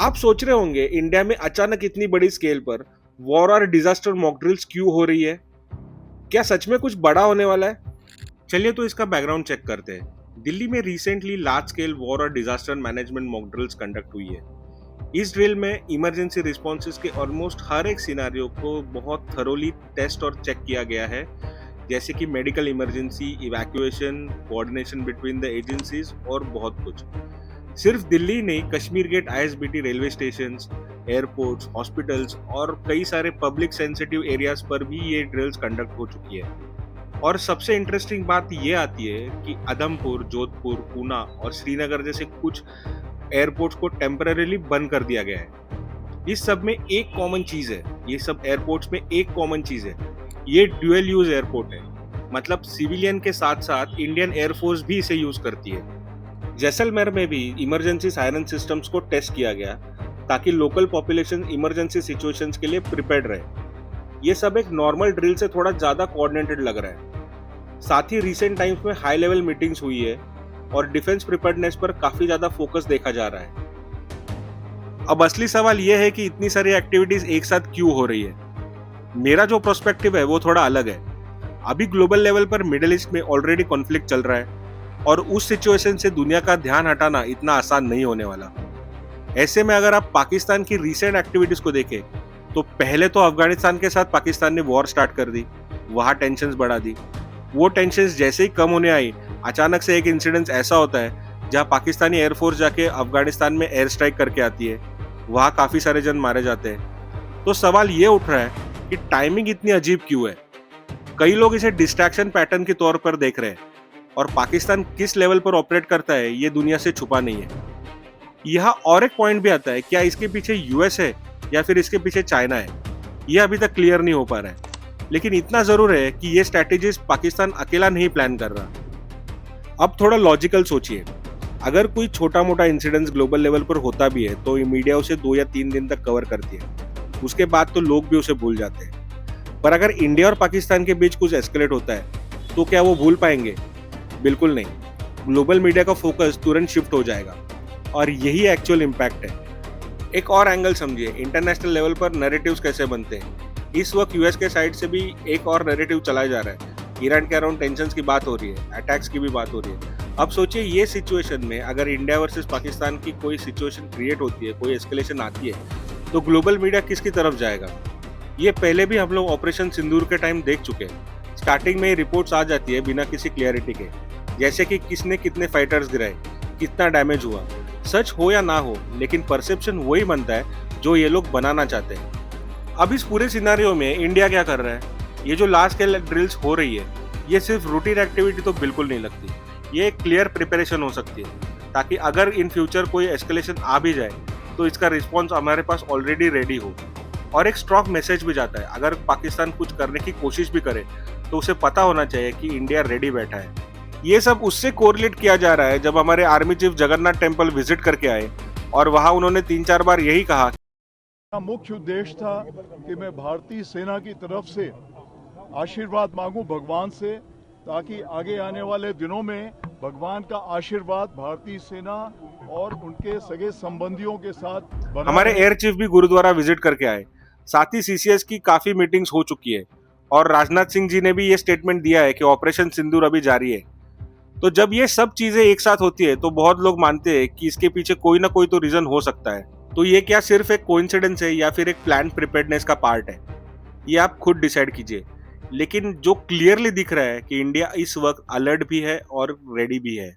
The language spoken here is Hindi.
आप सोच रहे होंगे इंडिया में अचानक इतनी बड़ी स्केल पर वॉर और डिजास्टर मॉक ड्रिल्स क्यों हो रही है? क्या सच में कुछ बड़ा होने वाला है? चलिए तो इसका बैकग्राउंड चेक करते हैं। दिल्ली में रिसेंटली लार्ज स्केल वॉर और disaster management mock drills conduct हुई है। इस ड्रिल में इमरजेंसी रिस्पॉन्सेज के ऑलमोस्ट हर एक सिनेरियो को बहुत थरोली टेस्ट और चेक किया गया है, जैसे कि medical emergency, evacuation, coordination between the agencies और बहुत कुछ। सिर्फ दिल्ली नहीं, Kashmere Gate, ISBT, railway station, airports, hospitals और कई सारे पब्लिक सेंसिटिव एरियाज पर भी ये ड्रिल्स कंडक्ट हो चुकी है। और सबसे इंटरेस्टिंग बात ये आती है कि उधमपुर, जोधपुर, पूना और श्रीनगर जैसे कुछ एयरपोर्ट्स को टेम्पररीली बंद कर दिया गया है। इस सब में एक कॉमन चीज है, ये सब एयरपोर्ट्स में एक कॉमन चीज है, ये ड्यूअल यूज एयरपोर्ट है। मतलब सिविलियन के साथ साथ इंडियन एयरफोर्स भी इसे यूज करती है। जैसलमेर में भी इमरजेंसी सायरन सिस्टम्स को टेस्ट किया गया ताकि लोकल पॉपुलेशन इमरजेंसी सिचुएशंस के लिए प्रिपेयर्ड रहे। ये सब एक नॉर्मल ड्रिल से थोड़ा ज्यादा कोऑर्डिनेटेड लग रहा है। साथ ही रिसेंट टाइम्स में हाई लेवल मीटिंग्स हुई है और डिफेंस प्रिपेयर्डनेस पर काफी ज्यादा फोकस देखा जा रहा है। अब असली सवाल यह है कि इतनी सारी एक्टिविटीज एक साथ क्यों हो रही है। मेरा जो पर्सपेक्टिव है वो थोड़ा अलग है। अभी ग्लोबल लेवल पर मिडिल ईस्ट में ऑलरेडी कॉन्फ्लिक्ट चल रहा है और उस सिचुएशन से दुनिया का ध्यान हटाना इतना आसान नहीं होने वाला। ऐसे में अगर आप पाकिस्तान की रिसेंट एक्टिविटीज को देखें तो पहले तो अफगानिस्तान के साथ पाकिस्तान ने वॉर स्टार्ट कर दी, वहां टेंशंस बढ़ा दी। वो टेंशंस जैसे ही कम होने आई, अचानक से एक इंसिडेंट ऐसा होता है जहां पाकिस्तानी एयरफोर्स जाके अफगानिस्तान में एयर स्ट्राइक करके आती है, वहां काफी सारे जन मारे जाते हैं। तो सवाल ये उठ रहा है कि टाइमिंग इतनी अजीब क्यों है। कई लोग इसे डिस्ट्रैक्शन पैटर्न के तौर पर देख रहे हैं और पाकिस्तान किस लेवल पर ऑपरेट करता है ये दुनिया से छुपा नहीं है। यहाँ और एक पॉइंट भी आता है, क्या इसके पीछे यूएस है या फिर इसके पीछे चाइना है, ये अभी तक क्लियर नहीं हो पा रहा है। लेकिन इतना जरूर है कि ये स्ट्रैटेजीज पाकिस्तान अकेला नहीं प्लान कर रहा। अब थोड़ा लॉजिकल सोचिए, अगर कोई छोटा मोटा इंसिडेंस ग्लोबल लेवल पर होता भी है तो मीडिया उसे 2 या 3 दिन तक कवर करती है, उसके बाद तो लोग भी उसे भूल जाते हैं। पर अगर इंडिया और पाकिस्तान के बीच कुछ एस्केलेट होता है तो क्या वो भूल पाएंगे? बिल्कुल नहीं। ग्लोबल मीडिया का फोकस तुरंत शिफ्ट हो जाएगा और यही एक्चुअल इम्पैक्ट है। एक और एंगल समझिए, इंटरनेशनल लेवल पर नैरेटिव्स कैसे बनते हैं। इस वक्त यूएस के साइड से भी एक और नैरेटिव चलाया जा रहा है। ईरान के अराउंड टेंशंस की बात हो रही है, अटैक्स की भी बात हो रही है। अब सोचिए ये सिचुएशन में अगर इंडिया वर्सेस पाकिस्तान की कोई सिचुएशन क्रिएट होती है, कोई एस्केलेशन आती है, तो ग्लोबल मीडिया किसकी तरफ जाएगा? ये पहले भी हम लोग ऑपरेशन सिंदूर के टाइम देख चुके हैं। स्टार्टिंग में रिपोर्ट्स आ जाती है बिना किसी क्लियरिटी के, जैसे कि किसने कितने फाइटर्स गिराए, कितना डैमेज हुआ। सच हो या ना हो, लेकिन परसेप्शन वही बनता है जो ये लोग बनाना चाहते हैं। अब इस पूरे सिनारियो में इंडिया क्या कर रहा है? ये जो लार्ज स्केल ड्रिल्स हो रही है, ये सिर्फ रूटीन एक्टिविटी तो बिल्कुल नहीं लगती। ये एक क्लियर प्रिपरेशन हो सकती है ताकि अगर इन फ्यूचर कोई एस्केलेशन आ भी जाए तो इसका रिस्पॉन्स हमारे पास ऑलरेडी रेडी हो। और एक स्ट्रॉन्ग मैसेज भी जाता है, अगर पाकिस्तान कुछ करने की कोशिश भी करे तो उसे पता होना चाहिए कि इंडिया रेडी बैठा है। ये सब उससे कोरिलेट किया जा रहा है जब हमारे army chief Jagannath temple visit करके आए और वहां उन्होंने 3-4 बार यही कहा। मुख्य उद्देश्य था कि मैं भारतीय सेना की तरफ से आशीर्वाद मांगूं भगवान से, ताकि आगे आने वाले दिनों में भगवान का आशीर्वाद भारतीय सेना और उनके सगे संबंधियों के साथ हमारे एयर चीफ भी गुरुद्वारा विजिट करके आए। साथ ही सीसीएस की काफी मीटिंग्स हो चुकी है और राजनाथ सिंह जी ने भी ये स्टेटमेंट दिया है कि ऑपरेशन सिंदूर अभी जारी है। तो जब ये सब चीजें एक साथ होती है तो बहुत लोग मानते हैं कि इसके पीछे कोई ना कोई तो रीजन हो सकता है। तो ये क्या सिर्फ एक कोइंसिडेंस है या फिर एक प्लान प्रिपेयर्डनेस का पार्ट है, ये आप खुद डिसाइड कीजिए। लेकिन जो क्लियरली दिख रहा है कि इंडिया इस वक्त अलर्ट भी है और रेडी भी है।